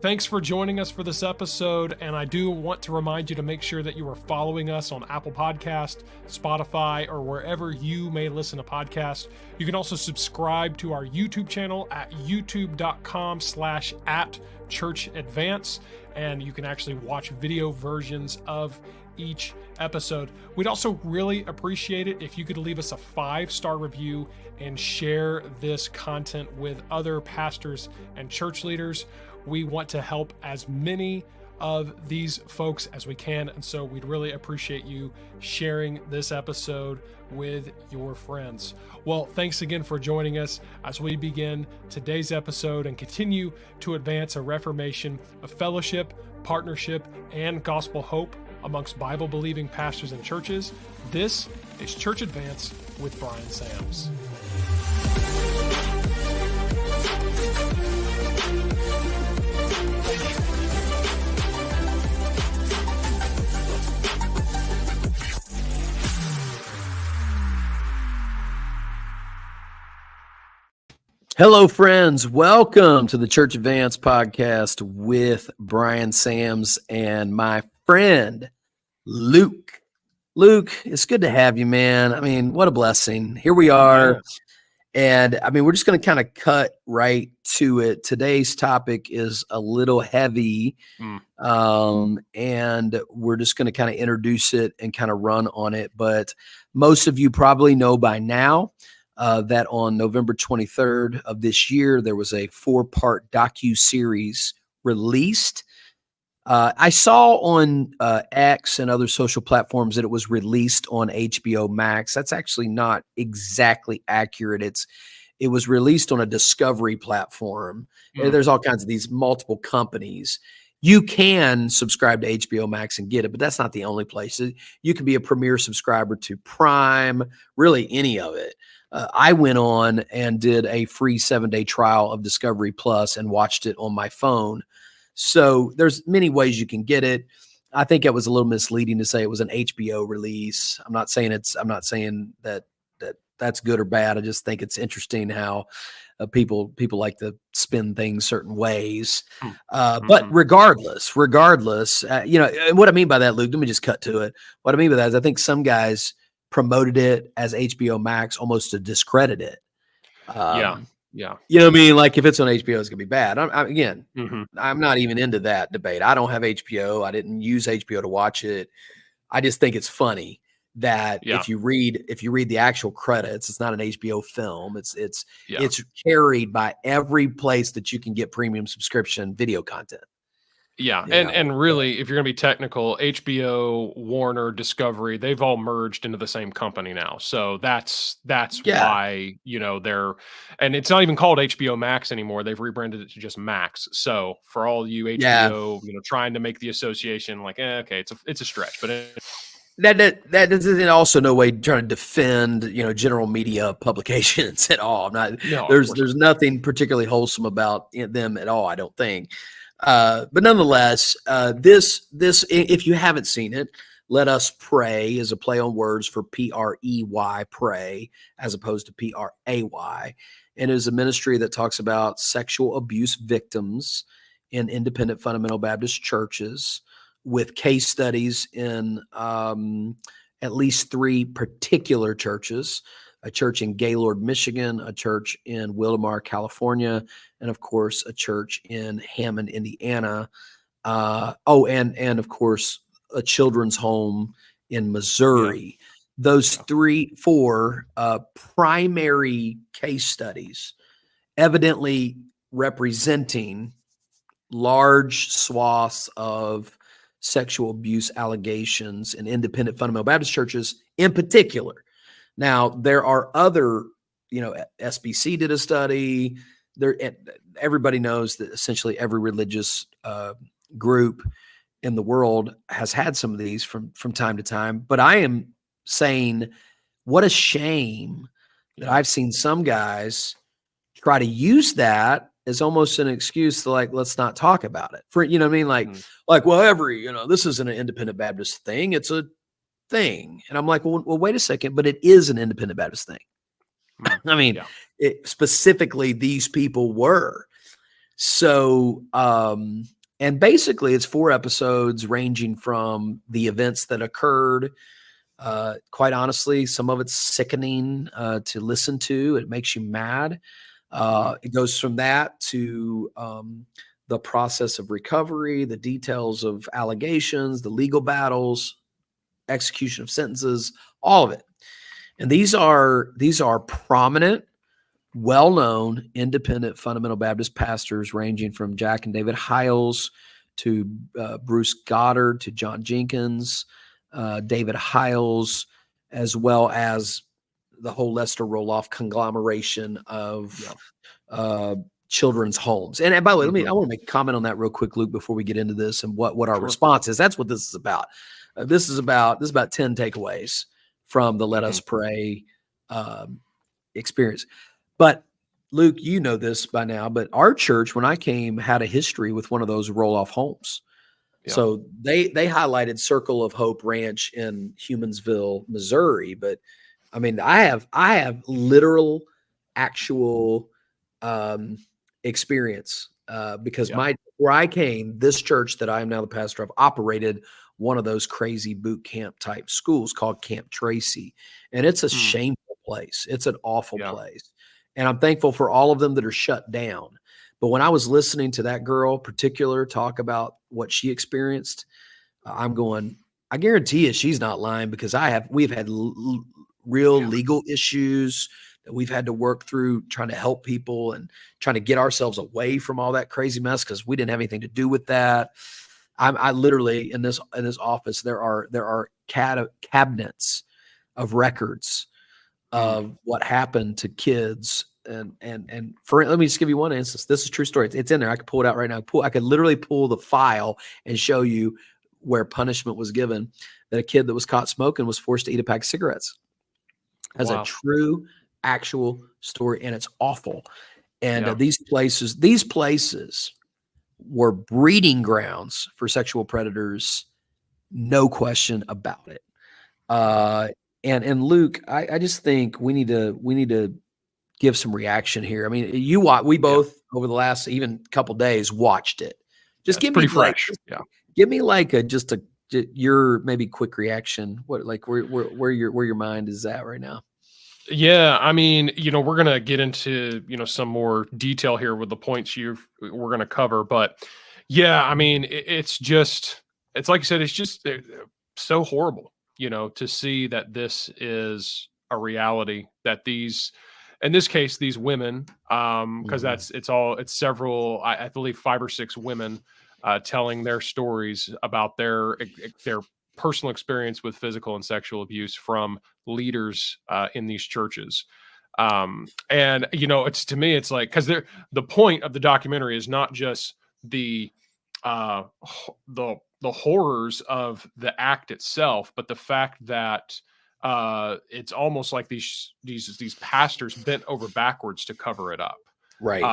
Thanks for joining us for this episode, and I do want to remind you to make sure that you are following us on Apple Podcast, Spotify, or wherever you may listen to podcasts. You can also subscribe to our YouTube channel at youtube.com/@churchadvance, and you can actually watch video versions of each episode. We'd also really appreciate it if you could leave us a 5-star review and share this content with other pastors and church leaders. We want to help as many of these folks as we can, and so we'd really appreciate you sharing this episode with your friends. Well, thanks again for joining us as we begin today's episode and continue to advance a reformation of fellowship, partnership, and gospel hope amongst Bible-believing pastors and churches. This is Church Advance with Brian Sams. Hello, friends. Welcome to the Church Advance podcast with Brian Sams and my friend, Luke. Luke, it's good to have you, man. I mean, what a blessing. Here we are. And I mean, we're just going to kind of cut right to it. Today's topic is a little heavy. And we're just going to kind of introduce it and kind of run on it. But most of you probably know by now that on November 23rd of this year, there was a 4-part docuseries released. I saw on X and other social platforms that it was released on HBO Max. That's actually not exactly accurate. It was released on a Discovery platform. There's all kinds of these multiple companies. You can subscribe to HBO Max and get it, but that's not the only place. You can be a premier subscriber to Prime, really any of it. I went on and did a free 7-day trial of Discovery Plus and watched it on my phone. So there's many ways you can get it. I think it was a little misleading to say it was an HBO release. I'm not saying that that's good or bad. I just think it's interesting how people like to spin things certain ways. But regardless, and what I mean by that, Luke, let me just cut to it. What I mean by that is I think some guys promoted it as HBO Max almost to discredit it. Yeah. You know what I mean? Like if it's on HBO, it's gonna be bad. I'm not even into that debate. I don't have HBO. I didn't use HBO to watch it. I just think it's funny that if you read the actual credits, it's not an HBO film. It's carried by every place that you can get premium subscription video content. Yeah. And really, if you're going to be technical, HBO, Warner, Discovery, they've all merged into the same company now. So that's why, and it's not even called HBO Max anymore. They've rebranded it to just Max. So for all you HBO, trying to make the association like, okay, it's a stretch, but that isn't also no way trying to defend, general media publications at all. There's nothing particularly wholesome about them at all, I don't think. But nonetheless, this, if you haven't seen it, Let Us Pray is a play on words for P-R-E-Y, pray, as opposed to P-R-A-Y. And it is a ministry that talks about sexual abuse victims in independent fundamental Baptist churches with case studies in at least 3 particular churches. A church in Gaylord, Michigan, a church in Wildomar, California, and of course, a church in Hammond, Indiana. And of course, a children's home in Missouri. Yeah. Those 4 primary case studies, evidently representing large swaths of sexual abuse allegations in independent fundamental Baptist churches in particular. Now, there are other, SBC did a study. Everybody knows that essentially every religious group in the world has had some of these from time to time. But I am saying, what a shame that I've seen some guys try to use that as almost an excuse to let's not talk about it. For, this isn't an independent Baptist thing. It's a thing. And I'm like, well, wait a second, but it is an independent Baptist thing. I mean, specifically these people were. So, and basically it's 4 episodes ranging from the events that occurred. Quite honestly, some of it's sickening to listen to. It makes you mad. It goes from that to the process of recovery, the details of allegations, the legal battles, execution of sentences, all of it. And these are prominent, well-known, independent fundamental Baptist pastors, ranging from Jack and David Hiles to Bruce Goddard to John Jenkins, David Hiles, as well as the whole Lester Roloff conglomeration of children's homes. And by the way, I want to make a comment on that real quick, Luke, before we get into this and what our response is. That's what this is about. This is about 10 takeaways from the Let Us Pray experience. But Luke, you know this by now, but our church, when I came, had a history with one of those roll-off homes. Yeah. So they highlighted Circle of Hope Ranch in Humansville, Missouri. But I mean, I have literal, actual experience because where I came, this church that I am now the pastor of operated one of those crazy boot camp type schools called Camp Tracy. And it's a shameful place. It's an awful place. And I'm thankful for all of them that are shut down. But when I was listening to that girl in particular talk about what she experienced, I'm going, I guarantee you she's not lying, because we've had real legal issues that we've had to work through trying to help people and trying to get ourselves away from all that crazy mess, because we didn't have anything to do with that. I literally in this office, there are cabinets of records of what happened to kids. And for, let me just give you one instance. This is a true story. It's in there. I could pull it out right now. I could literally pull the file and show you where punishment was given, that a kid that was caught smoking was forced to eat a pack of cigarettes. As a true, actual story. And it's awful. And these places were breeding grounds for sexual predators. No question about it. And Luke, I just think we need to give some reaction here. I mean, we both over the last even couple days watched it. Just give me fresh. Give me like your maybe quick reaction. What, like where your mind is at right now? Yeah, I mean, we're gonna get into some more detail here with the points we're gonna cover, but yeah, I mean, it's like you said, it's just so horrible, to see that this is a reality, that in this case, these women, because it's several, I believe 5 or 6 women telling their stories about their personal experience with physical and sexual abuse from leaders in these churches. And it's, to me, it's like, because the point of the documentary is not just the horrors of the act itself, but the fact that it's almost like these pastors bent over backwards to cover it up. Right.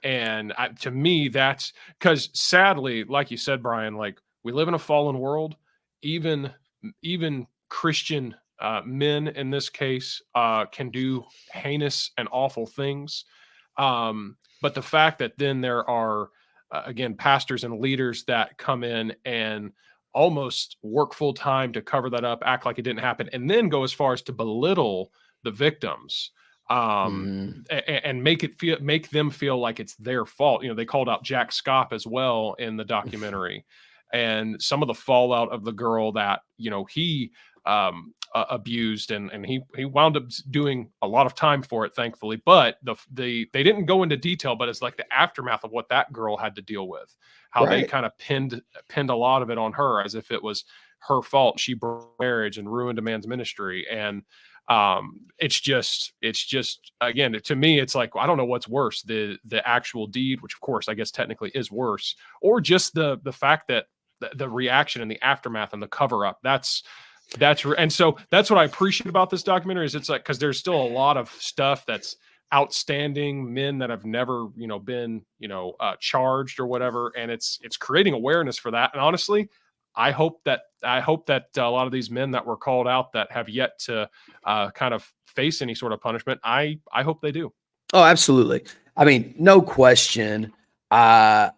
And to me, that's because, sadly, like you said, Brian, like, we live in a fallen world. Even Christian men in this case can do heinous and awful things. But the fact that then there are again pastors and leaders that come in and almost work full time to cover that up, act like it didn't happen, and then go as far as to belittle the victims and make them feel like it's their fault. They called out Jack Scopp as well in the documentary. And some of the fallout of the girl that he abused, and he wound up doing a lot of time for it, thankfully. But they didn't go into detail, but it's like the aftermath of what that girl had to deal with, how they kind of pinned a lot of it on her as if it was her fault. She broke marriage and ruined a man's ministry, and it's just again, to me, it's like, I don't know what's worse, the actual deed, which of course I guess technically is worse, or just the fact that the reaction and the aftermath and the cover up. And so that's what I appreciate about this documentary, is it's like, because there's still a lot of stuff that's outstanding, men that have never been charged or whatever, and it's creating awareness for that. And honestly, I hope that a lot of these men that were called out that have yet to kind of face any sort of punishment, I hope they do. Oh, absolutely. I mean, no question. I'll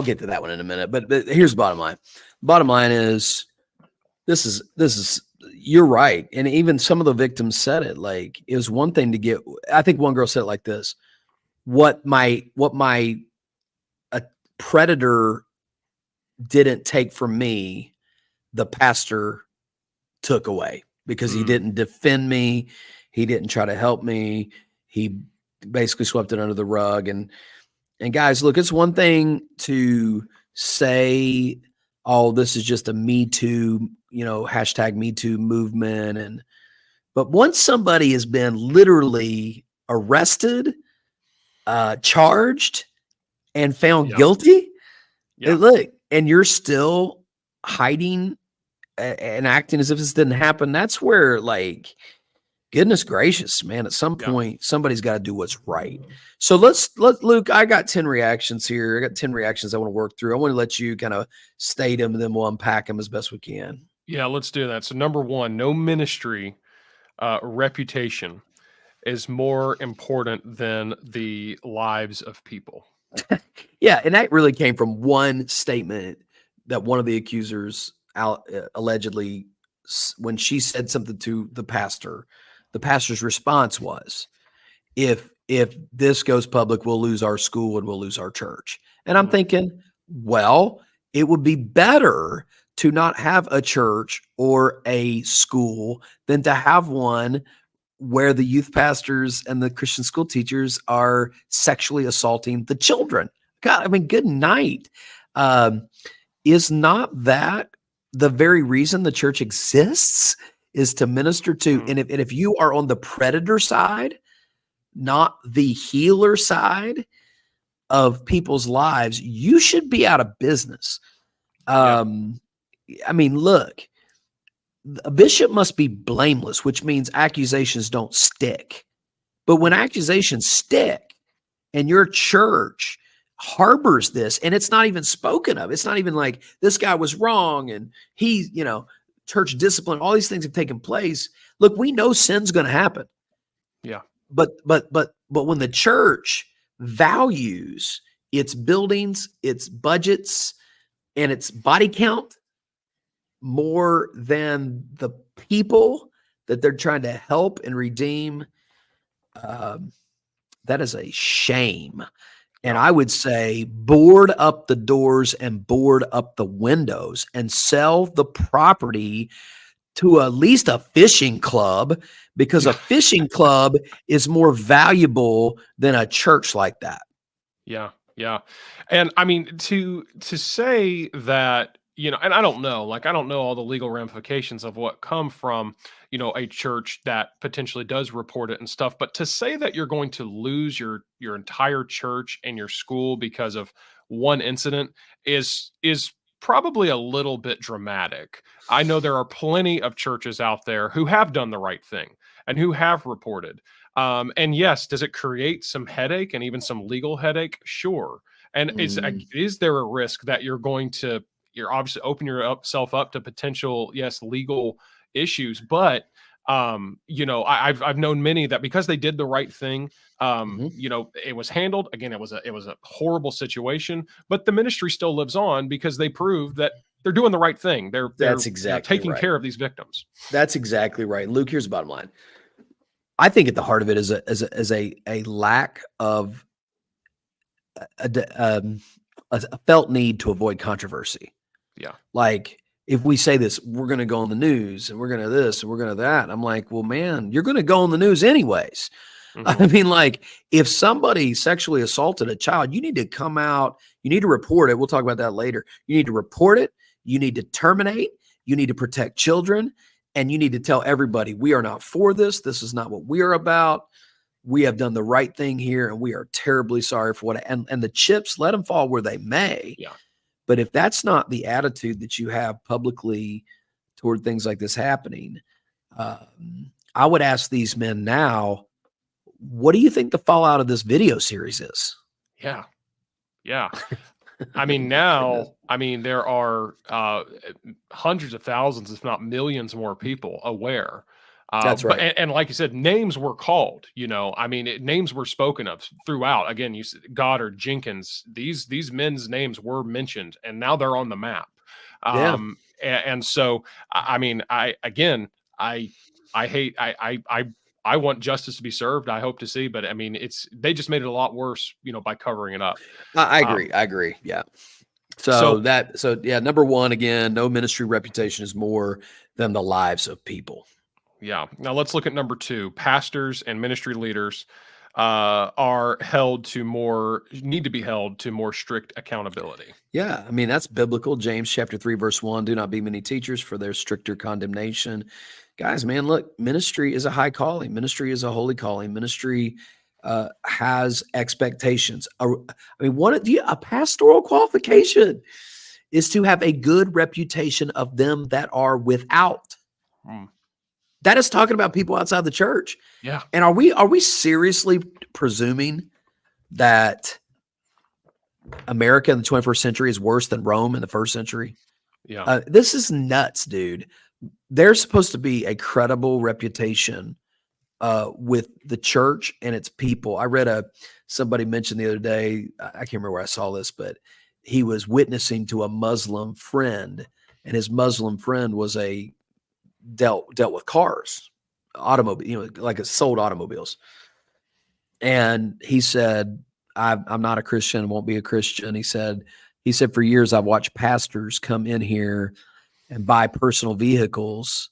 get to that one in a minute. But here's the bottom line. Bottom line is this is you're right, and even some of the victims said it. Like, it was one thing to get. I think one girl said it like this: what my a predator didn't take from me, the pastor took away, because he didn't defend me, he didn't try to help me, he basically swept it under the rug. And guys, look, it's one thing to say, oh, this is just a Me Too, hashtag Me Too movement, but once somebody has been literally arrested, charged, and found guilty, look, and you're still hiding and acting as if this didn't happen, that's where, like, goodness gracious, man, at some point, somebody's got to do what's right. So let Luke, I got 10 reactions here. I got 10 reactions I want to work through. I want to let you kind of state them, and then we'll unpack them as best we can. Yeah, let's do that. So number one, no ministry reputation is more important than the lives of people. Yeah, and that really came from one statement that one of the accusers allegedly, when she said something to the pastor's response was, if this goes public, we'll lose our school and we'll lose our church. And I'm thinking, well, it would be better to not have a church or a school than to have one where the youth pastors and the Christian school teachers are sexually assaulting the children. God, I mean, good night. Is not that the very reason the church exists, is to minister to? And if you are on the predator side, not the healer side of people's lives, you should be out of business. I mean, look, a bishop must be blameless, which means accusations don't stick. But when accusations stick and your church harbors this, and it's not even spoken of, it's not even like this guy was wrong and he, church discipline, all these things have taken place. Look, we know sin's going to happen. Yeah. But when the church values its buildings, its budgets, and its body count more than the people that they're trying to help and redeem, that is a shame. And I would say board up the doors and board up the windows and sell the property to at least a fishing club, because a fishing club is more valuable than a church like that. Yeah. Yeah. And I mean, to say that, and I don't know, I don't know all the legal ramifications of what come from, a church that potentially does report it and stuff, but to say that you're going to lose your entire church and your school because of one incident is probably a little bit dramatic. I know there are plenty of churches out there who have done the right thing and who have reported. And yes, does it create some headache and even some legal headache? Sure. And is there a risk that you're obviously open yourself up to potential, yes, legal issues? But I've known many that because they did the right thing, it was handled. Again, it was a horrible situation, but the ministry still lives on because they proved that they're doing the right thing. They're taking care of these victims. That's exactly right. Luke, here's the bottom line. I think at the heart of it is a lack of a felt need to avoid controversy. Yeah. Like, if we say this, we're going to go on the news and we're going to this and we're going to that. I'm like, well, man, you're going to go on the news anyways. I mean, like, if somebody sexually assaulted a child, you need to come out, you need to report it. We'll talk about that later. You need to report it. You need to terminate. You need to protect children. And you need to tell everybody, we are not for this. This is not what we are about. We have done the right thing here, and we are terribly sorry for what. And the chips, let them fall where they may. Yeah. But if that's not the attitude that you have publicly toward things like this happening, I would ask these men now, what do you think the fallout of this video series is? Yeah. Yeah. I mean, now, there are hundreds of thousands, if not millions more people aware. That's right. And like you said, names were called, I mean, names were spoken of throughout. Again, you said Goddard, Jenkins, these men's names were mentioned, and now they're on the map. Yeah. And so, I mean, I hate, I want justice to be served. I hope to see, but I mean, they just made it a lot worse, by covering it up. I agree. I agree. Yeah. So yeah, number one, again, no ministry reputation is more than the lives of people. Yeah. Now let's look at number 2. Pastors and ministry leaders need to be held to more strict accountability. Yeah, I mean, that's biblical. James chapter 3, verse 1, do not be many teachers, for there's stricter condemnation. Guys, man, look, ministry is a high calling. Ministry is a holy calling. Ministry has expectations. I mean, a pastoral qualification is to have a good reputation of them that are without. That is talking about people outside the church. Yeah. And are we seriously presuming that America in the 21st century is worse than Rome in the first century? Yeah. This is nuts, dude. There's supposed to be a credible reputation with the church and its people. I read somebody mentioned the other day, I can't remember where I saw this, but he was witnessing to a Muslim friend, and his Muslim friend was dealt with cars, automobile, like it sold automobiles. And he said, I'm not a Christian, won't be a Christian. He said, for years, I've watched pastors come in here and buy personal vehicles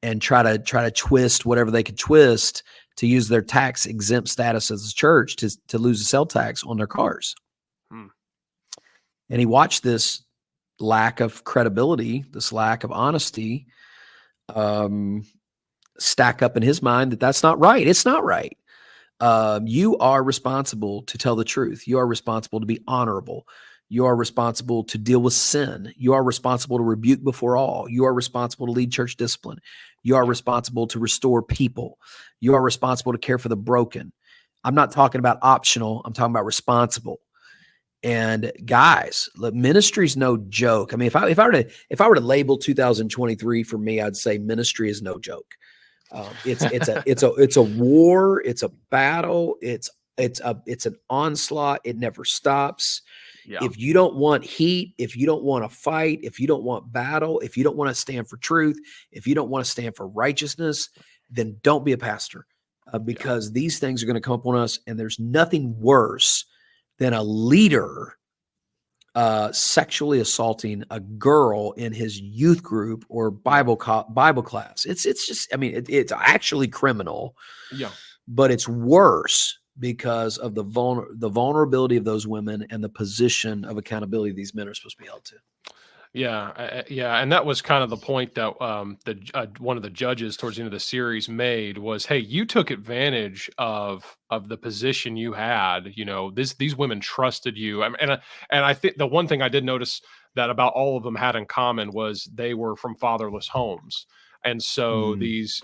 and try to twist whatever they could twist to use their tax exempt status as a church to lose the sale tax on their cars. And he watched this lack of credibility, this lack of honesty, stack up in his mind that's not right. It's not right. You are responsible to tell the truth. You are responsible to be honorable. You are responsible to deal with sin. You are responsible to rebuke before all. You are responsible to lead church discipline. You are responsible to restore people. You are responsible to care for the broken. I'm not talking about optional. I'm talking about responsible. And guys, look, ministry's no joke. I mean, if I were to label 2023 for me, I'd say ministry is no joke. It's a war. It's a battle. It's an onslaught. It never stops. Yeah. If you don't want heat, if you don't want to fight, if you don't want battle, if you don't want to stand for truth, if you don't want to stand for righteousness, then don't be a pastor, because these things are going to come upon us. And there's nothing worse than a leader sexually assaulting a girl in his youth group or Bible class. It's just, I mean, it's actually criminal. Yeah, but it's worse because of the vulnerability of those women and the position of accountability these men are supposed to be held to. Yeah, and that was kind of the point that one of the judges towards the end of the series made was, hey, you took advantage of the position you had. These women trusted you, and I think the one thing I did notice that about all of them had in common was they were from fatherless homes. And so these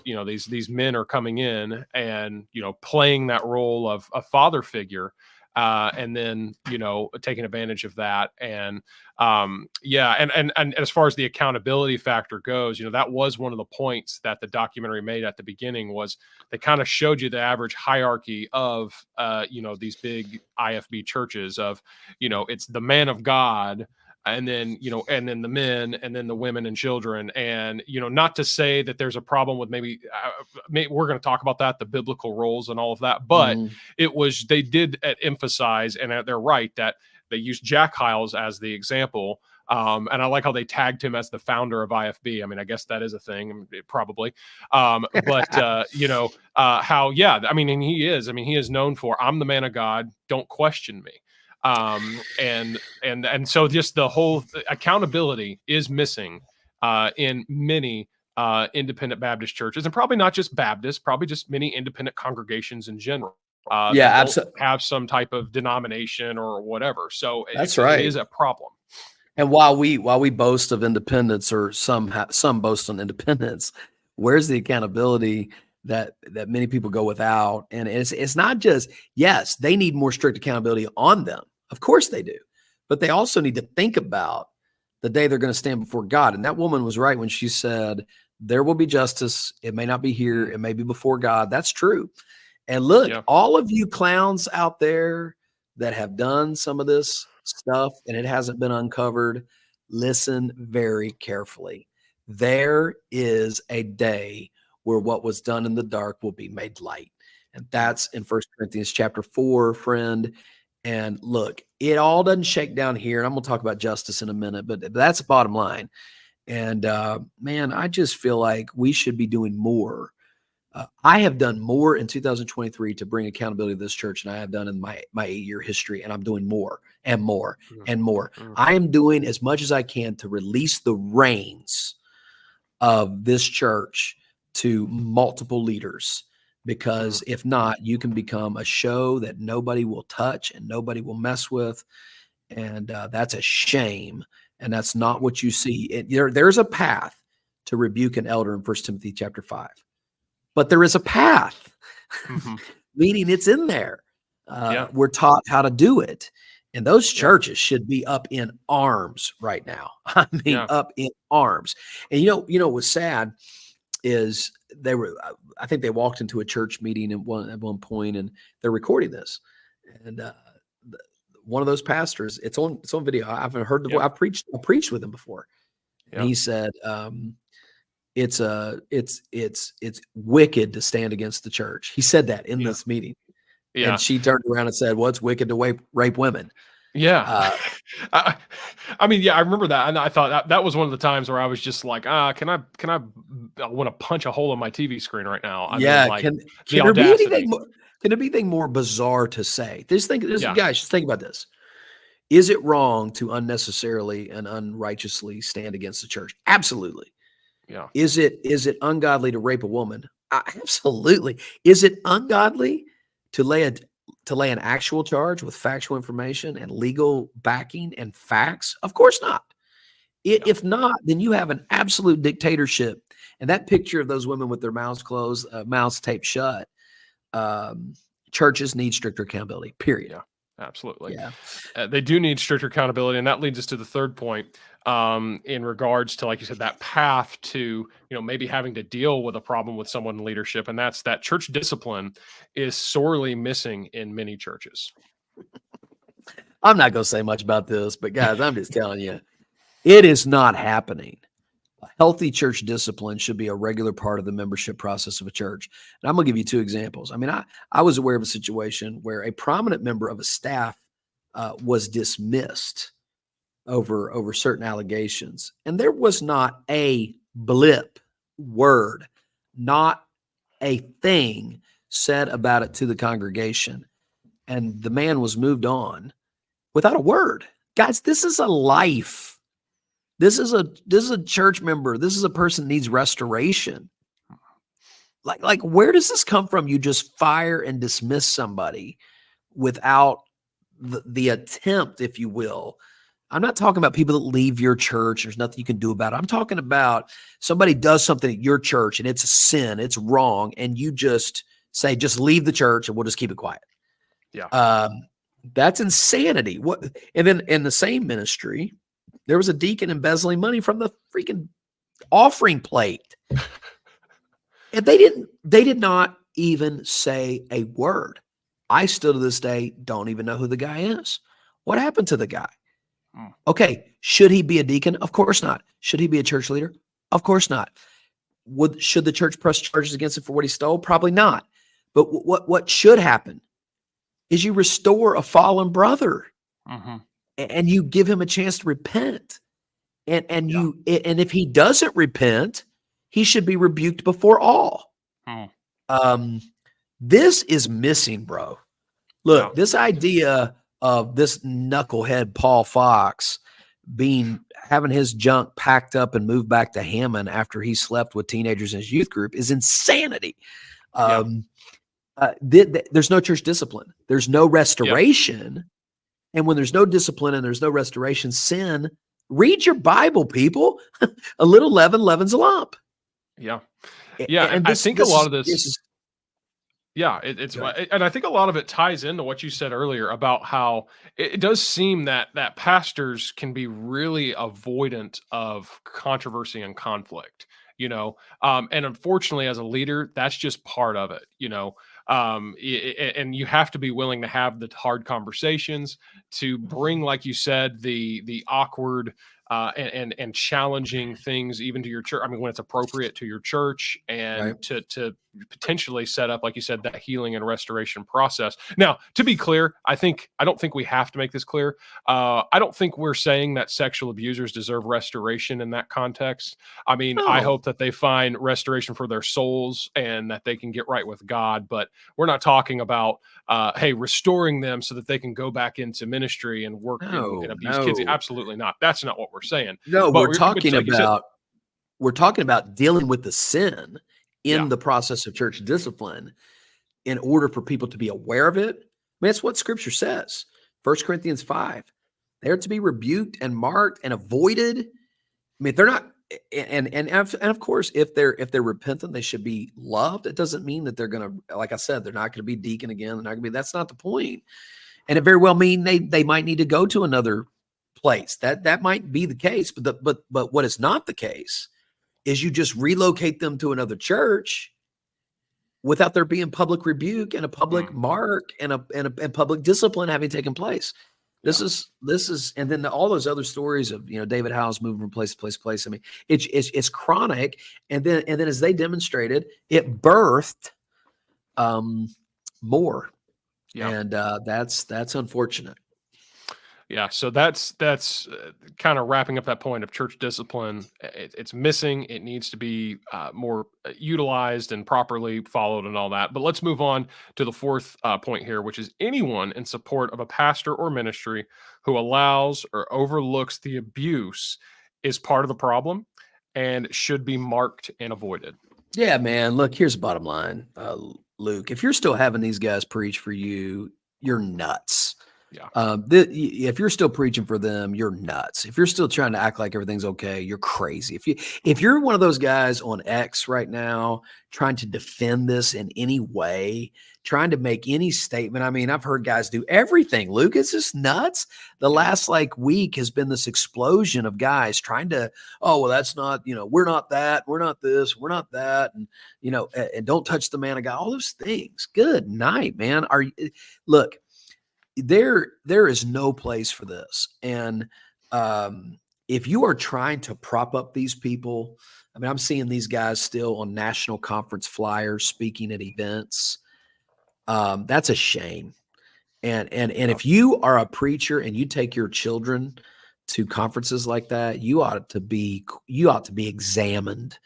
men are coming in and, playing that role of a father figure, and then, taking advantage of that. And and as far as the accountability factor goes, that was one of the points that the documentary made at the beginning, was they kind of showed you the average hierarchy of, these big IFB churches of, it's the man of God, and then, and then the men, and then the women and children. And, not to say that there's a problem with maybe we're going to talk about that, the biblical roles and all of that, but they did emphasize, and they're right, that they used Jack Hyles as the example. And I like how they tagged him as the founder of IFB. I mean, I guess that is a thing, probably. But how, I mean, and he is known for, I'm the man of God, don't question me. And so just the whole accountability is missing in many independent Baptist churches, and probably not just Baptists, probably just many independent congregations in general. Absolutely. Have some type of denomination or whatever. So that's right. It is a problem. And while we boast of independence, or some boast on independence, where's the accountability that many people go without? And it's not just, yes, they need more strict accountability on them. Of course they do. But they also need to think about the day they're going to stand before God. And that woman was right when she said there will be justice. It may not be here. It may be before God. That's true. And look, all of you clowns out there that have done some of this stuff and it hasn't been uncovered, listen very carefully. There is a day where what was done in the dark will be made light. And that's in 1 Corinthians chapter 4, friend. And look, it all doesn't shake down here. And I'm going to talk about justice in a minute, but that's the bottom line. And man, I just feel like we should be doing more. I have done more in 2023 to bring accountability to this church than I have done in my 8-year history. And I'm doing more and more and more. I am doing as much as I can to release the reins of this church to multiple leaders. Because if not, you can become a show that nobody will touch and nobody will mess with. And that's a shame. And that's not what you see. There's a path to rebuke an elder in 1 Timothy chapter 5. But there is a path, meaning it's in there. We're taught how to do it. And those churches should be up in arms right now. I mean, up in arms. And you know what's sad is I think they walked into a church meeting at one point and they're recording this. And one of those pastors, it's on video. I haven't heard the voice. I preached with him before. And he said, it's wicked to stand against the church. He said that in this meeting. And she turned around and said, well, it's wicked to rape women. Yeah. I mean, I remember that. And I thought that was one of the times where I was just like, I want to punch a hole in my TV screen right now. I mean, like, can there be anything more bizarre to say? Guys, just think about this. Is it wrong to unnecessarily and unrighteously stand against the church? Absolutely. Yeah. Is it ungodly to rape a woman? Absolutely. Is it ungodly to lay an actual charge with factual information and legal backing and facts? Of course not. If not, then you have an absolute dictatorship. And that picture of those women with their mouths closed, mouths taped shut, churches need stricter accountability, period. Yeah, absolutely. Yeah. They do need stricter accountability. And that leads us to the third point in regards to, like you said, that path to, maybe having to deal with a problem with someone in leadership. And that's that church discipline is sorely missing in many churches. I'm not going to say much about this, but guys, I'm just telling you, it is not happening. A healthy church discipline should be a regular part of the membership process of a church. And I'm going to give you 2 examples. I mean, I was aware of a situation where a prominent member of a staff was dismissed over certain allegations. And there was not a blip word, not a thing said about it to the congregation. And the man was moved on without a word. Guys, this is a life. This is a church member. This is a person that needs restoration. Like where does this come from? You just fire and dismiss somebody without the attempt, if you will. I'm not talking about people that leave your church. There's nothing you can do about it. I'm talking about somebody does something at your church and it's a sin, it's wrong, and you just say, just leave the church and we'll just keep it quiet. Yeah. That's insanity. And then in the same ministry, there was a deacon embezzling money from the freaking offering plate. And they did not even say a word. I still to this day don't even know who the guy is. What happened to the guy? Okay, should he be a deacon? Of course not. Should he be a church leader? Of course not. Should the church press charges against him for what he stole? Probably not. But what should happen is you restore a fallen brother, and you give him a chance to repent. And if he doesn't repent, he should be rebuked before all. This is missing, bro. Look, this idea of this knucklehead Paul Fox having his junk packed up and moved back to Hammond after he slept with teenagers in his youth group is insanity. There's no church discipline. There's no restoration. And when there's no discipline and there's no restoration, sin, read your Bible, people. A little leaven leavens a lump. Yeah. And I think a lot of this and I think a lot of it ties into what you said earlier about how it does seem that pastors can be really avoidant of controversy and conflict. And unfortunately, as a leader, that's just part of it, and you have to be willing to have the hard conversations, to bring, like you said, the awkward and challenging things even to your church. I mean, when it's appropriate to your church, and Right. to potentially set up, like you said, that healing and restoration process. Now, to be clear, I don't think we have to make this clear. I don't think we're saying that sexual abusers deserve restoration in that context. I mean, I Oh, hope that they find restoration for their souls and that they can get right with God. But we're not talking about, hey, restoring them so that they can go back into ministry and work and abuse kids. no. Absolutely not. That's not what we're saying. No, But like you said, we're talking about dealing with the sin yeah, in the process of church discipline in order for people to be aware of it. I mean, that's what Scripture says. 1 Corinthians 5. They're to be rebuked and marked and avoided. I mean, they're not, and of course, if they're repentant, they should be loved. It doesn't mean that they're going to, like I said, they're not going to be deacon again. They're not going to be. That's not the point. And it very well mean they might need to go to another place. That might be the case. But what is not the case is you just relocate them to another church without there being public rebuke and a public mark and a public discipline having taken place. This is, and then all those other stories of, David Howe's moving from place to place to place. I mean, it's chronic. And then as they demonstrated, it birthed more. yeah. And that's unfortunate. Yeah, so that's kind of wrapping up that point of church discipline. It's missing. It needs to be more utilized and properly followed and all that. But let's move on to the fourth point here, which is anyone in support of a pastor or ministry who allows or overlooks the abuse is part of the problem and should be marked and avoided. Yeah, man. Look, here's the bottom line, Luke. If you're still having these guys preach for you, you're nuts. Yeah. If you're still preaching for them, you're nuts. If you're still trying to act like everything's okay, you're crazy. If you're one of those guys on X right now trying to defend this in any way, trying to make any statement, I mean, I've heard guys do everything. Luke, it's just nuts. The last week has been this explosion of guys trying to, oh, well, that's not, we're not that, we're not this, we're not that, and and don't touch the man of God. All those things. Good night, man. Look. There is no place for this. And if you are trying to prop up these people, I mean, I'm seeing these guys still on national conference flyers speaking at events. That's a shame. And if you are a preacher and you take your children to conferences like that, you ought to be examined.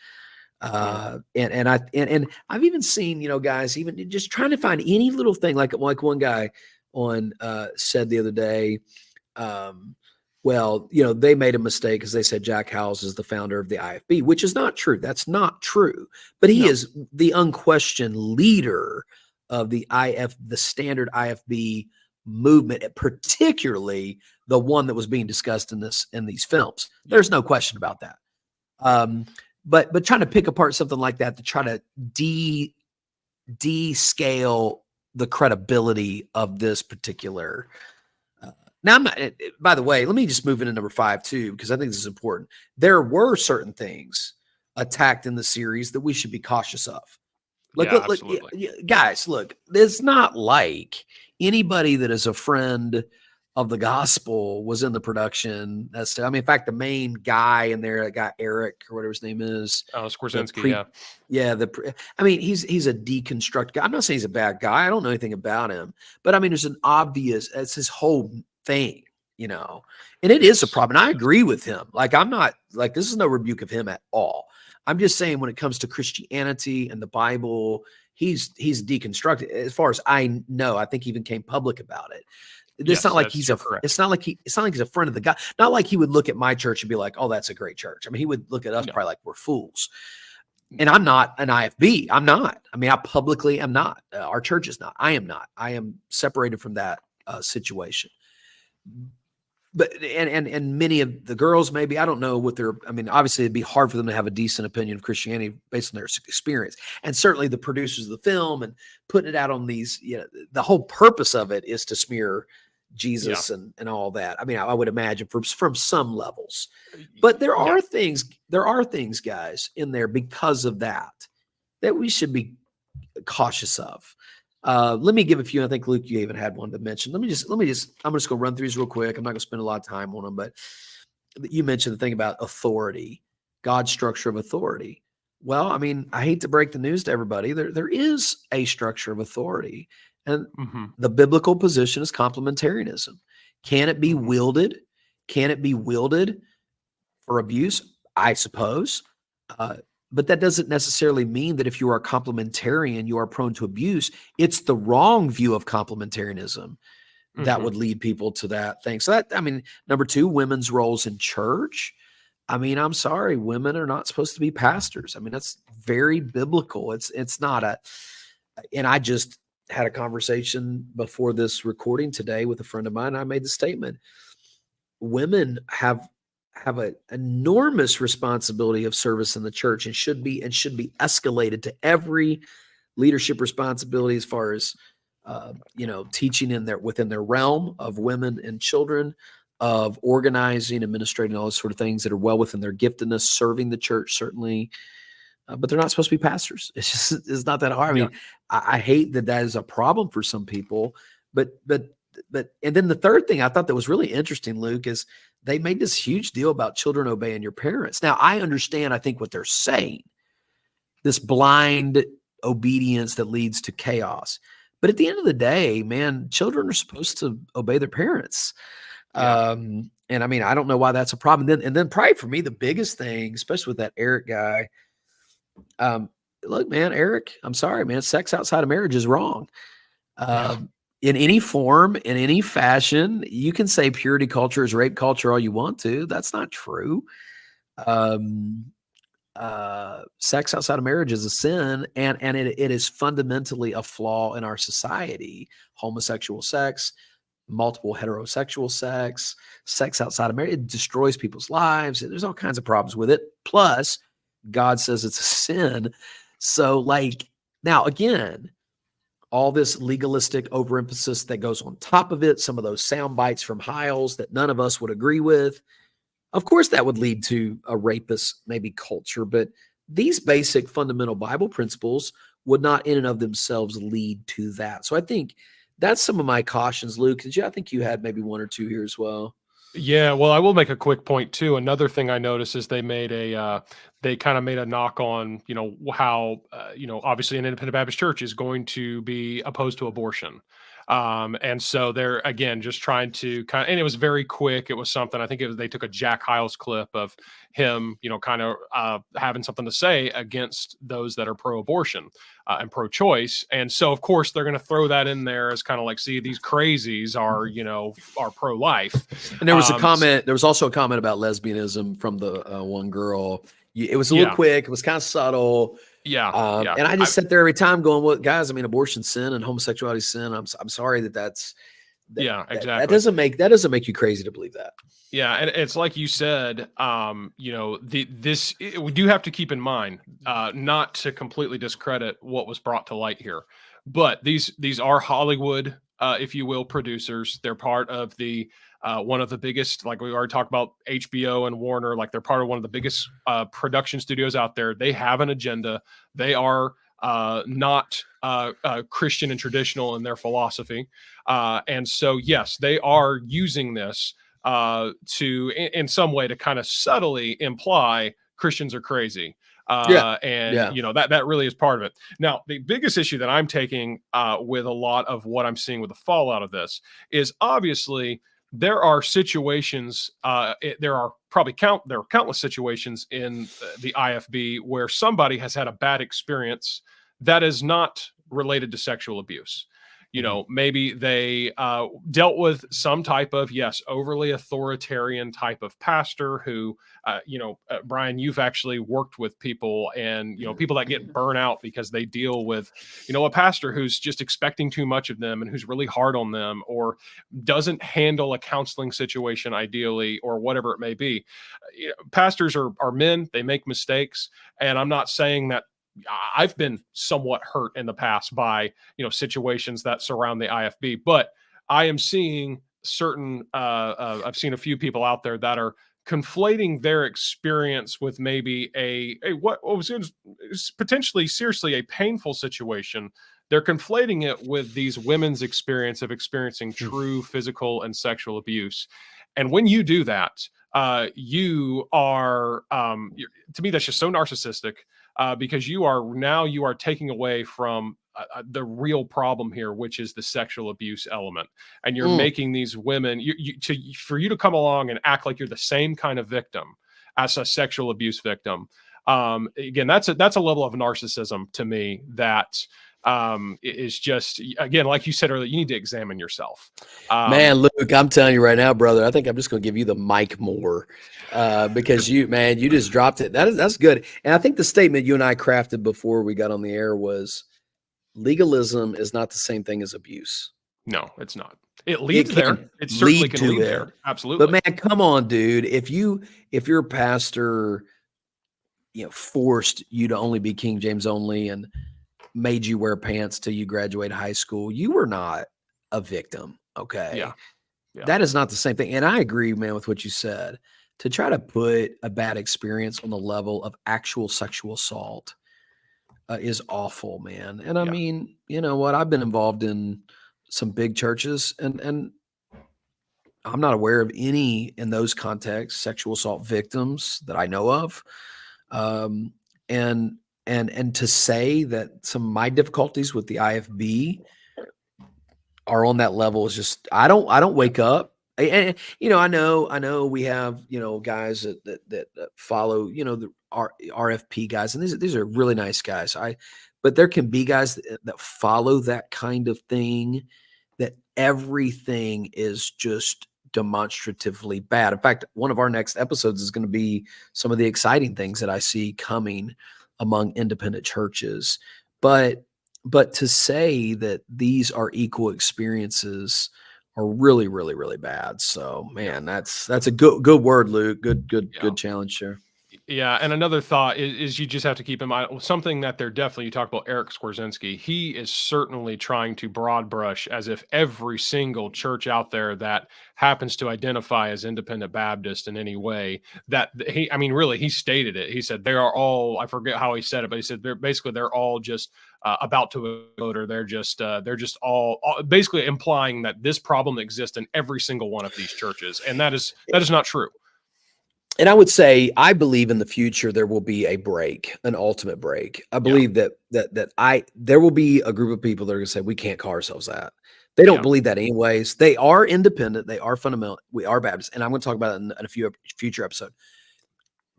And I've even seen, guys even just trying to find any little thing, like one guy on said the other day, well, they made a mistake because they said Jack Howells is the founder of the IFB, which is not true. That's not true. But he is the unquestioned leader of the standard IFB movement, particularly the one that was being discussed in these films. There's no question about that. But trying to pick apart something like that to try to descale the credibility of this particular. Now, I'm not. By the way, let me just move into number 5 too, because I think this is important. There were certain things attacked in the series that we should be cautious of. Guys, look, it's not like anybody that is a friend of the gospel was in the production. In fact, the main guy in there, that guy Eric or whatever his name is, Skorzinski, he's a deconstruct guy. I'm not saying he's a bad guy. I don't know anything about him, but I mean, it's his whole thing, and it is a problem. And I agree with him. I'm not this is no rebuke of him at all. I'm just saying when it comes to Christianity and the Bible, he's deconstructed. As far as I know, I think he even came public about it. It's not like he's a friend of the guy. Not like he would look at my church and be like, "Oh, that's a great church." I mean, he would look at us probably like we're fools. And I'm not an IFB. I'm not. I mean, I publicly am not. Our church is not. I am not. I am separated from that situation. But and many of the girls, maybe, I don't know what obviously it'd be hard for them to have a decent opinion of Christianity based on their experience. And certainly the producers of the film and putting it out on these, the whole purpose of it is to smear Jesus and all that. I mean, I would imagine from some levels, but there are things, guys, in there because of that we should be cautious of. Let me give a few. I think Luke, you even had one to mention. I'm just going to run through these real quick. I'm not going to spend a lot of time on them, but you mentioned the thing about authority, God's structure of authority. Well, I mean, I hate to break the news to everybody. There is a structure of authority, and the biblical position is complementarianism. Can it be wielded? Can it be wielded for abuse? I suppose. But that doesn't necessarily mean that if you are a complementarian, you are prone to abuse. It's the wrong view of complementarianism that would lead people to that thing. So that, I mean, number two, women's roles in church. I mean, I'm sorry, women are not supposed to be pastors. I mean, that's very biblical. It's not and I just had a conversation before this recording today with a friend of mine. I made the statement, women have an enormous responsibility of service in the church and should be escalated to every leadership responsibility as far as teaching within their realm of women and children, of organizing, administrating, all those sort of things that are well within their giftedness, serving the church certainly, but they're not supposed to be pastors. It's not that hard. I mean, I hate that is a problem for some people, but and then the third thing I thought that was really interesting, Luke, is they made this huge deal about children obeying your parents. Now, I understand, I think, what they're saying, this blind obedience that leads to chaos. But at the end of the day, man, children are supposed to obey their parents. And I mean, I don't know why that's a problem. And then probably for me, the biggest thing, especially with that Eric guy, look, man, Eric, I'm sorry, man, sex outside of marriage is wrong. In any form, in any fashion. You can say purity culture is rape culture all you want to. That's not true. Sex outside of marriage is a sin, and it is fundamentally a flaw in our society. Homosexual sex, multiple heterosexual sex outside of marriage, it destroys people's lives. There's all kinds of problems with it. Plus, God says it's a sin. So, like, now again, all this legalistic overemphasis that goes on top of it, some of those sound bites from Hiles that none of us would agree with. Of course, that would lead to a rapist maybe culture, but these basic fundamental Bible principles would not in and of themselves lead to that. So I think that's some of my cautions, Luke. I think you had maybe one or two here as well. Yeah, well, I will make a quick point too. Another thing I noticed is they made they kind of made a knock on, how, obviously an independent Baptist church is going to be opposed to abortion. And so they're, again, just trying to and it was very quick. It was something, I think they took a Jack Hiles clip of him, kind of having something to say against those that are pro-abortion and pro-choice. And so, of course, they're going to throw that in there as kind of like, see, these crazies are pro-life. And there was a comment. There was also a comment about lesbianism from the one girl. It was a little quick. It was kind of subtle. And I just sit there every time going, "Well, guys, I mean, abortion's sin and homosexuality sin. I'm sorry that's exactly. That doesn't make you crazy to believe that." Yeah, and it's like you said, we do have to keep in mind, not to completely discredit what was brought to light here, but these are Hollywood, if you will, producers. They're part of the one of the biggest, like we already talked about, HBO and Warner. Like, they're part of one of the biggest production studios out there. They have an agenda. They are not Christian and traditional in their philosophy, and so yes, they are using this to in some way to kind of subtly imply Christians are crazy. That really is part of it. Now, the biggest issue that I'm taking with a lot of what I'm seeing with the fallout of this is, obviously, there are situations, there are countless situations in the IFB where somebody has had a bad experience that is not related to sexual abuse. Maybe they dealt with some type of, overly authoritarian type of pastor who, Brian, you've actually worked with people and, people that get burnt out because they deal with, a pastor who's just expecting too much of them and who's really hard on them, or doesn't handle a counseling situation ideally, or whatever it may be. Pastors are men, they make mistakes. And I'm not saying that I've been somewhat hurt in the past by, situations that surround the IFB, but I am seeing certain I've seen a few people out there that are conflating their experience with maybe what was potentially seriously a painful situation. They're conflating it with these women's experience of experiencing true physical and sexual abuse. And when you do that, you are, to me, that's just so narcissistic, because you are taking away from the real problem here, which is the sexual abuse element, and you're making these women for you to come along and act like you're the same kind of victim as a sexual abuse victim. Again, that's a level of narcissism to me that is just, again, like you said earlier, you need to examine yourself. Man, Luke, I'm telling you right now, brother, I think I'm just going to give you the mic more, because you just dropped it. That's good. And I think the statement you and I crafted before we got on the air was, legalism is not the same thing as abuse. No, it's not. It leads there. It certainly can lead there. Absolutely. But man, come on, dude. If your pastor, forced you to only be King James only and made you wear pants till you graduate high school, you were not a victim. Okay. Yeah. That is not the same thing. And I agree, man, with what you said. To try to put a bad experience on the level of actual sexual assault is awful, man. And I mean, you know what? I've been involved in some big churches, and I'm not aware of any in those contexts sexual assault victims that I know of. And to say that some of my difficulties with the IFB are on that level is just, I don't wake up. And I know we have, guys that follow, the RFP guys, and these are really nice guys. But there can be guys that follow that kind of thing, that everything is just demonstratively bad. In fact, one of our next episodes is going to be some of the exciting things that I see coming among independent churches. But to say that these are equal experiences are really, really, really bad. So, man, that's a good word, Luke. Good challenge, sure. Yeah, and another thought is you just have to keep in mind something that they're definitely, you talk about Eric Skwarczynski, he is certainly trying to broad brush as if every single church out there that happens to identify as independent Baptist in any way, that he stated it. He said they are all, I forget how he said it, but he said they're all just about to vote, or they're just all basically implying that this problem exists in every single one of these churches, and that is not true. And I would say, I believe in the future there will be a break, an ultimate break. I believe that there will be a group of people that are going to say, we can't call ourselves that. They don't believe that anyways. They are independent. They are fundamental. We are Baptists. And I'm going to talk about it in a future episode.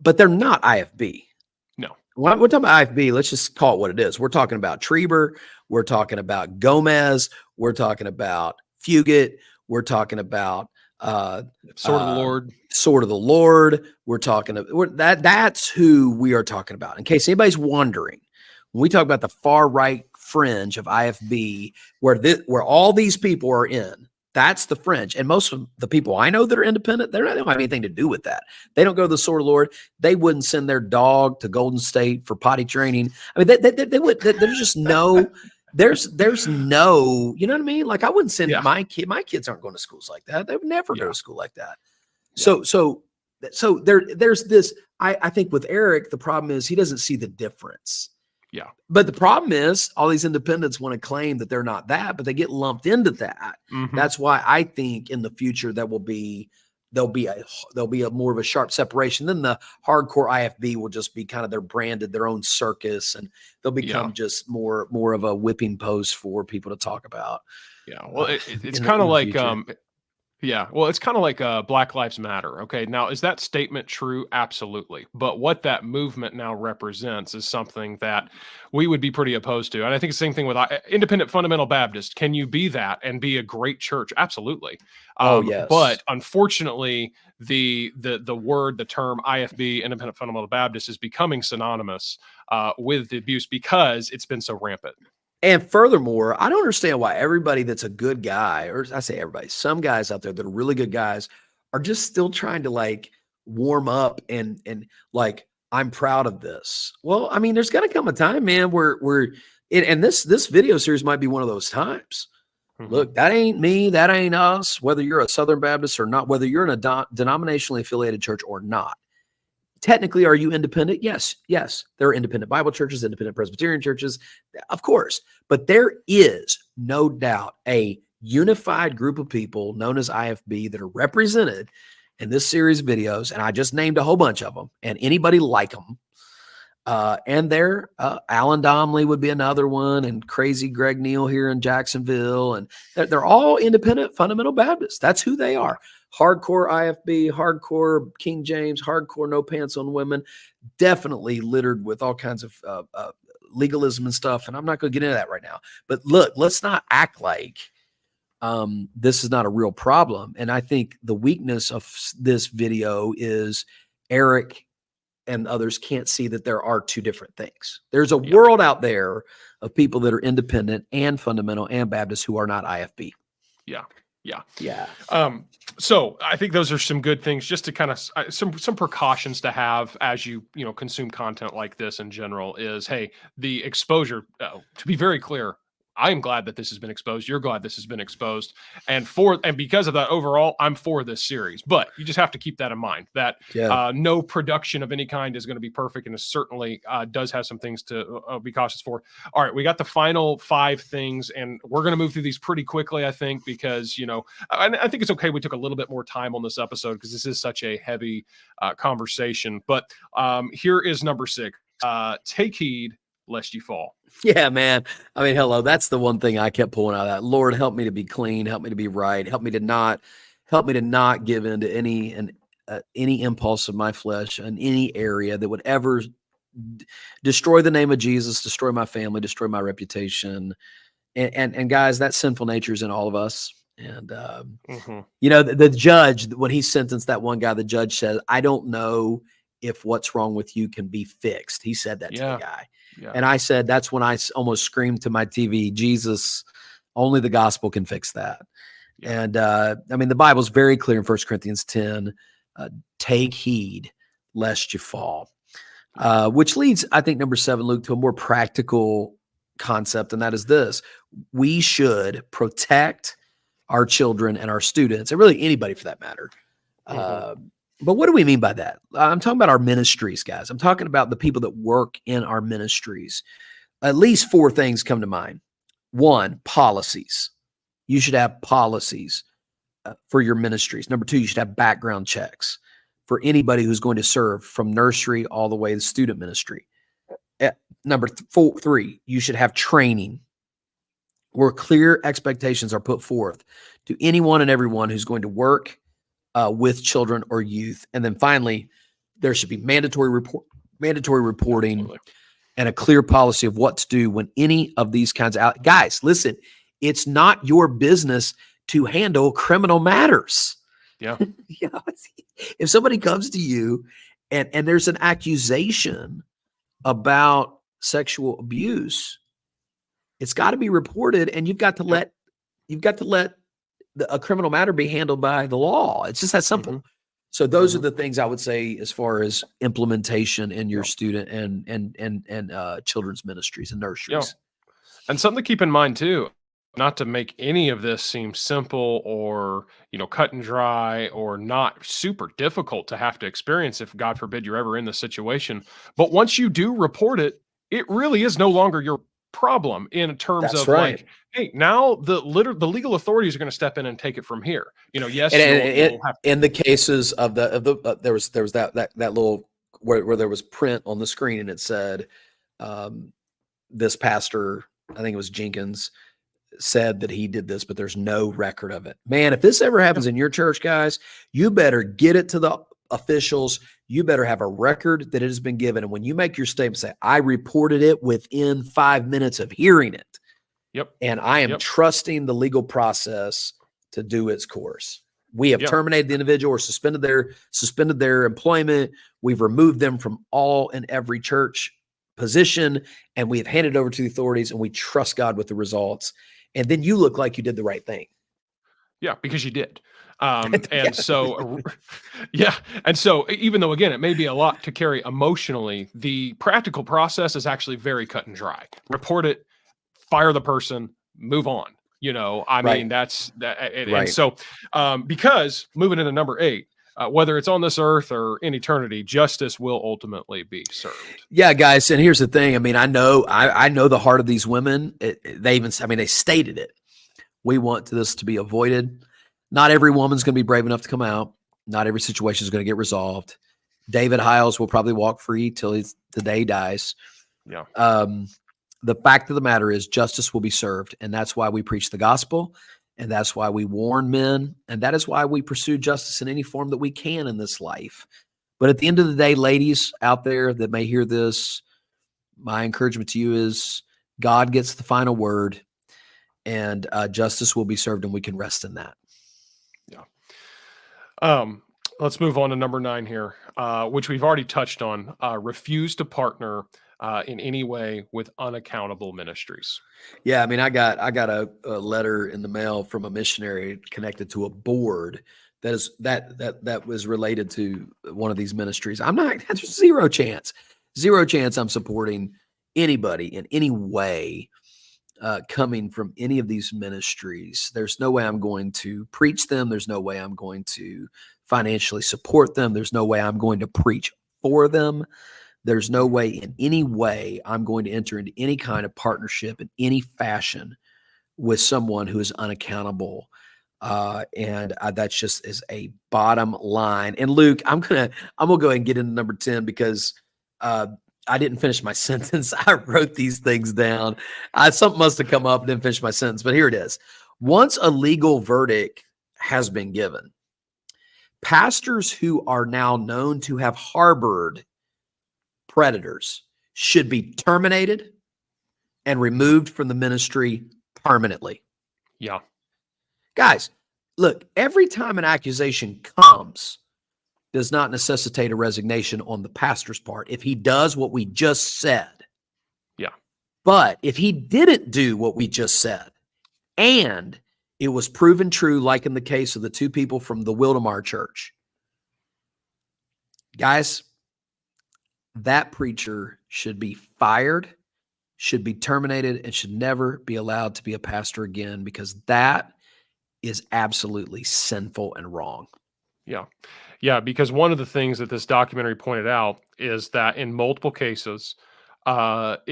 But they're not IFB. No. When we're talking about IFB, let's just call it what it is. We're talking about Trieber. We're talking about Gomez. We're talking about Fugit. We're talking about Sword of the Lord. We're talking about that's who we are talking about. In case anybody's wondering, when we talk about the far right fringe of IFB, where all these people are in, that's the fringe. And most of the people I know that are independent, they don't have anything to do with that. They don't go to the Sword of the Lord. They wouldn't send their dog to Golden State for potty training. I mean, they would. There's just no. There's no, you know what I mean? Like, I wouldn't send my kids aren't going to schools like that. They would never go to school like that. So there's this, I think with Eric, the problem is he doesn't see the difference. Yeah. But the problem is all these independents want to claim that they're not that, but they get lumped into that. Mm-hmm. That's why I think in the future there'll be a more of a sharp separation. Then the hardcore IFB will just be kind of their own circus, and they'll become just more of a whipping post for people to talk about. Yeah. Well, it's kind of like, it's kind of like Black Lives Matter. Okay. Now, is that statement true? Absolutely. But what that movement now represents is something that we would be pretty opposed to. And I think the same thing with independent fundamental Baptist. Can you be that and be a great church? Absolutely. Yes. But unfortunately, the term IFB, independent fundamental Baptist, is becoming synonymous with the abuse because it's been so rampant. And furthermore, I don't understand why everybody that's a good guy, or I say everybody, some guys out there that are really good guys are just still trying to like warm up and like, I'm proud of this. Well, I mean, there's got to come a time, man, where and this video series might be one of those times. Look, that ain't me. That ain't us. Whether you're a Southern Baptist or not, whether you're in a denominationally affiliated church or not. Technically, are you independent? Yes. There are independent Bible churches, independent Presbyterian churches, of course. But there is no doubt a unified group of people known as IFB that are represented in this series of videos. And I just named a whole bunch of them, and anybody like them. And there, Alan Domley would be another one, and crazy Greg Neal here in Jacksonville. And they're all independent fundamental Baptists. That's who they are. Hardcore IFB, hardcore King James, hardcore no pants on women, definitely littered with all kinds of legalism and stuff. And I'm not going to get into that right now. But look, let's not act like this is not a real problem. And I think the weakness of this video is Eric and others can't see that there are two different things. There's a world out there of people that are independent and fundamental and Baptist who are not IFB. Yeah. So I think those are some good things just to kind of some precautions to have as you consume content like this in general is, hey, the exposure, to be very clear, I am glad that this has been exposed. You're glad this has been exposed. And because of that overall, I'm for this series. But you just have to keep that in mind that no production of any kind is going to be perfect. And it certainly does have some things to be cautious for. All right, we got the final 5 things, and we're going to move through these pretty quickly, I think, because, I think it's okay we took a little bit more time on this episode because this is such a heavy conversation. But here is number 6. Take heed lest you fall. Yeah, man. I mean, hello. That's the one thing I kept pulling out of that. Lord, help me to be clean. Help me to be right. Help me to not give in to any impulse of my flesh in any area that would ever destroy the name of Jesus, destroy my family, destroy my reputation. And guys, that sinful nature is in all of us. And, the judge, when he sentenced that one guy, the judge said, I don't know if what's wrong with you can be fixed. He said that to the guy. Yeah. And I said, that's when I almost screamed to my TV, Jesus, only the gospel can fix that. Yeah. And the Bible's very clear in 1 Corinthians 10, take heed lest you fall, which leads, I think, number 7, Luke, to a more practical concept. And that is this: we should protect our children and our students, and really anybody for that matter. But what do we mean by that? I'm talking about our ministries, guys. I'm talking about the people that work in our ministries. At least 4 things come to mind. 1, policies. You should have policies for your ministries. Number 2, you should have background checks for anybody who's going to serve from nursery all the way to student ministry. Number 3, you should have training where clear expectations are put forth to anyone and everyone who's going to work with children or youth. And then finally, there should be mandatory reporting. Absolutely. And a clear policy of what to do when any of these kinds of guys, listen, it's not your business to handle criminal matters. Yeah. If somebody comes to you and there's an accusation about sexual abuse, it's got to be reported, and you've got to let a criminal matter be handled by the law. It's just that simple. So those are the things I would say as far as implementation in your student and children's ministries and nurseries. And something to keep in mind too, not to make any of this seem simple or, cut and dry or not super difficult to have to experience if, God forbid, you're ever in the situation. But once you do report it, it really is no longer your problem in terms of like, hey, now the legal authorities are going to step in and take it from here. Yes. In the cases of there was that little where there was print on the screen and it said, this pastor, I think it was Jenkins, said that he did this, but there's no record of it. Man, if this ever happens in your church, guys, you better get it to the officials. You better have a record that it has been given. And when you make your statement, say, I reported it within 5 minutes of hearing it. Yep. And I am trusting the legal process to do its course. We have terminated the individual or suspended their employment. We've removed them from all and every church position, and we have handed over to the authorities, and we trust God with the results. And then you look like you did the right thing. Yeah, because you did. And so even though, again, it may be a lot to carry emotionally, the practical process is actually very cut and dry. Report it, fire the person, move on. I mean, that's that. And Right. so, because moving into number 8, whether it's on this earth or in eternity, justice will ultimately be served. Yeah, guys. And here's the thing. I mean, I know the heart of these women. They stated it. We want this to be avoided. Not every woman's going to be brave enough to come out. Not every situation is going to get resolved. David Hiles will probably walk free till the day he dies. Yeah. The fact of the matter is justice will be served. And that's why we preach the gospel. And that's why we warn men. And that is why we pursue justice in any form that we can in this life. But at the end of the day, ladies out there that may hear this, my encouragement to you is God gets the final word, and justice will be served, and we can rest in that. Yeah. Let's move on to number 9 here, which we've already touched on. Refuse to partner in any way with unaccountable ministries. Yeah, I mean, I got a letter in the mail from a missionary connected to a board that was related to one of these ministries. There's zero chance I'm supporting anybody in any way coming from any of these ministries. There's no way I'm going to preach them. There's no way I'm going to financially support them. There's no way I'm going to preach for them. There's no way in any way I'm going to enter into any kind of partnership in any fashion with someone who is unaccountable. And that's just is a bottom line. And Luke, I'm gonna go ahead and get into number 10 because I didn't finish my sentence. I wrote these things down. Something must have come up and didn't finish my sentence, but here it is. Once a legal verdict has been given, pastors who are now known to have harbored predators should be terminated and removed from the ministry permanently. Yeah. Guys, look, every time an accusation comes, does not necessitate a resignation on the pastor's part if he does what we just said. Yeah. But if he didn't do what we just said, and it was proven true, like in the case of the 2 people from the Wildemar Church, guys, that preacher should be fired, should be terminated, and should never be allowed to be a pastor again, because that is absolutely sinful and wrong. Yeah. Yeah, because one of the things that this documentary pointed out is that in multiple cases, because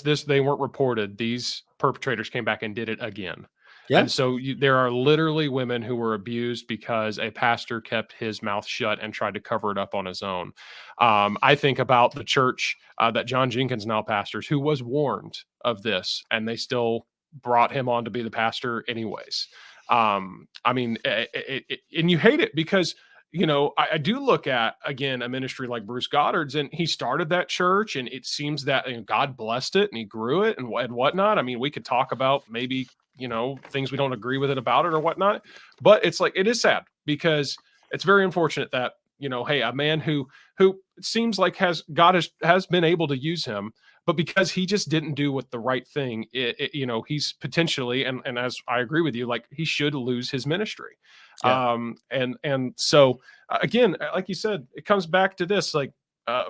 they weren't reported, these perpetrators came back and did it again. Yeah. And so there are literally women who were abused because a pastor kept his mouth shut and tried to cover it up on his own. I think about the church that John Jenkins now pastors, who was warned of this, and they still brought him on to be the pastor anyways. I mean, and you hate it because, I do look at, again, a ministry like Bruce Goddard's, and he started that church, and it seems that God blessed it and he grew it and whatnot. I mean, we could talk about maybe, things we don't agree with it about it or whatnot, but it's like, it is sad because it's very unfortunate that, hey, a man who it seems like God has been able to use him, but because he just didn't do what the right thing, he's potentially, and as I agree with you, like he should lose his ministry. Yeah. And so again, like you said, it comes back to this, like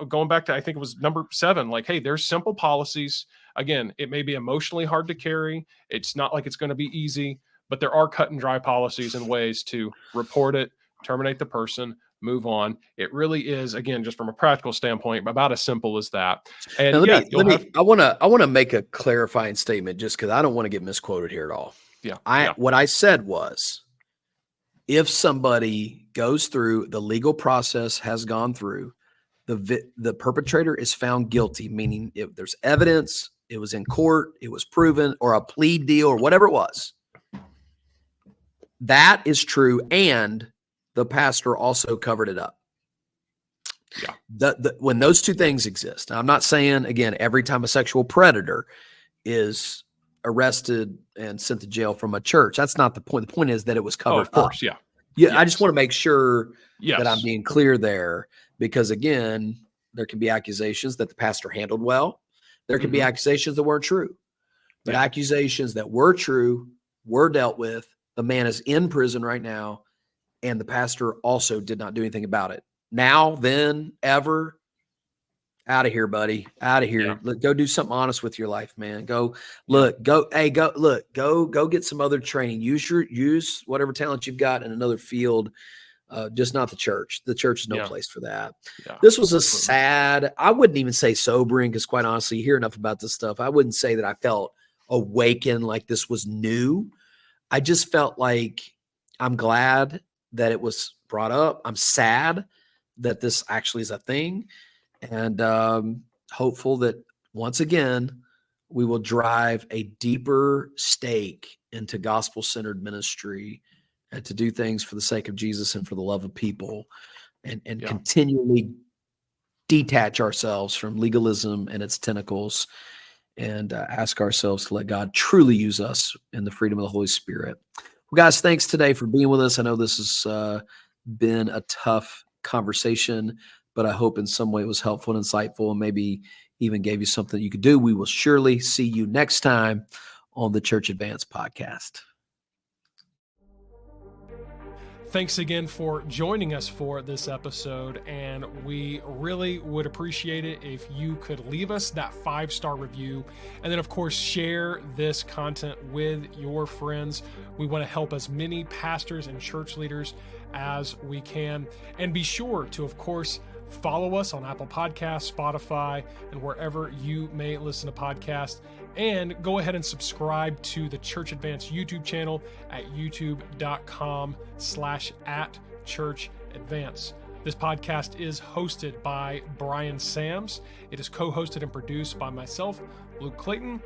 going back to, I think it was number 7, like, hey, there's simple policies. Again, it may be emotionally hard to carry. It's not like it's going to be easy, but there are cut and dry policies and ways to report it, terminate the person, move on. It really is, again, just from a practical standpoint, about as simple as that. And I want to make a clarifying statement just because I don't want to get misquoted here at all. Yeah. What I said was, if somebody goes through the legal process, has gone through, the perpetrator is found guilty, meaning if there's evidence, it was in court, it was proven, or a plea deal, or whatever it was, that is true, and the pastor also covered it up. Yeah. When those 2 things exist, I'm not saying, again, every time a sexual predator is arrested and sent to jail from a church, that's not the point. The point is that it was covered of course, up. Yeah. Yes. I just want to make sure that I'm being clear there, because again, there can be accusations that the pastor handled well. There can be accusations that weren't true, but accusations that were true were dealt with. The man is in prison right now, and the pastor also did not do anything about it. Now, then, ever, Out of here, buddy. Out of here. Yeah. Look, go do something honest with your life, man. Go Yeah. look, go get some other training. Use whatever talent you've got in another field. Just not the church. The church is no place for that. Yeah. This was a sad, I wouldn't even say sobering, because quite honestly, you hear enough about this stuff. I wouldn't say that I felt awakened like this was new. I just felt like I'm glad that it was brought up. I'm sad that this actually is a thing. And hopeful that once again, we will drive a deeper stake into gospel-centered ministry and to do things for the sake of Jesus and for the love of people, and continually detach ourselves from legalism and its tentacles, and ask ourselves to let God truly use us in the freedom of the Holy Spirit. Well, guys, thanks today for being with us. I know this has been a tough conversation, but I hope in some way it was helpful and insightful, and maybe even gave you something you could do. We will surely see you next time on the Church Advance podcast. Thanks again for joining us for this episode, and we really would appreciate it if you could leave us that 5-star review, and then of course share this content with your friends. We want to help as many pastors and church leaders as we can, and be sure to of course follow us on Apple Podcasts, Spotify, and wherever you may listen to podcasts. And go ahead and subscribe to the Church Advance YouTube channel at youtube.com/@churchadvance. This podcast is hosted by Brian Sams. It is co-hosted and produced by myself, Luke Clayton,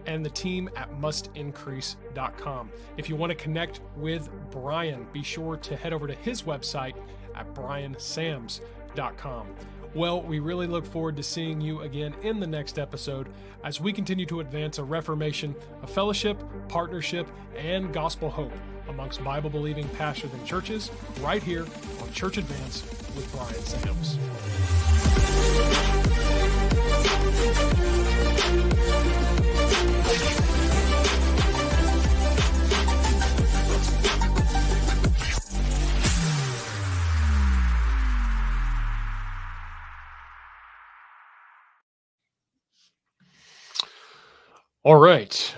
and the team at mustincrease.com. If you want to connect with Brian, be sure to head over to his website at briansams.com. Well, we really look forward to seeing you again in the next episode as we continue to advance a reformation of fellowship, partnership, and gospel hope amongst Bible-believing pastors and churches right here on Church Advance with Brian Sams. All right.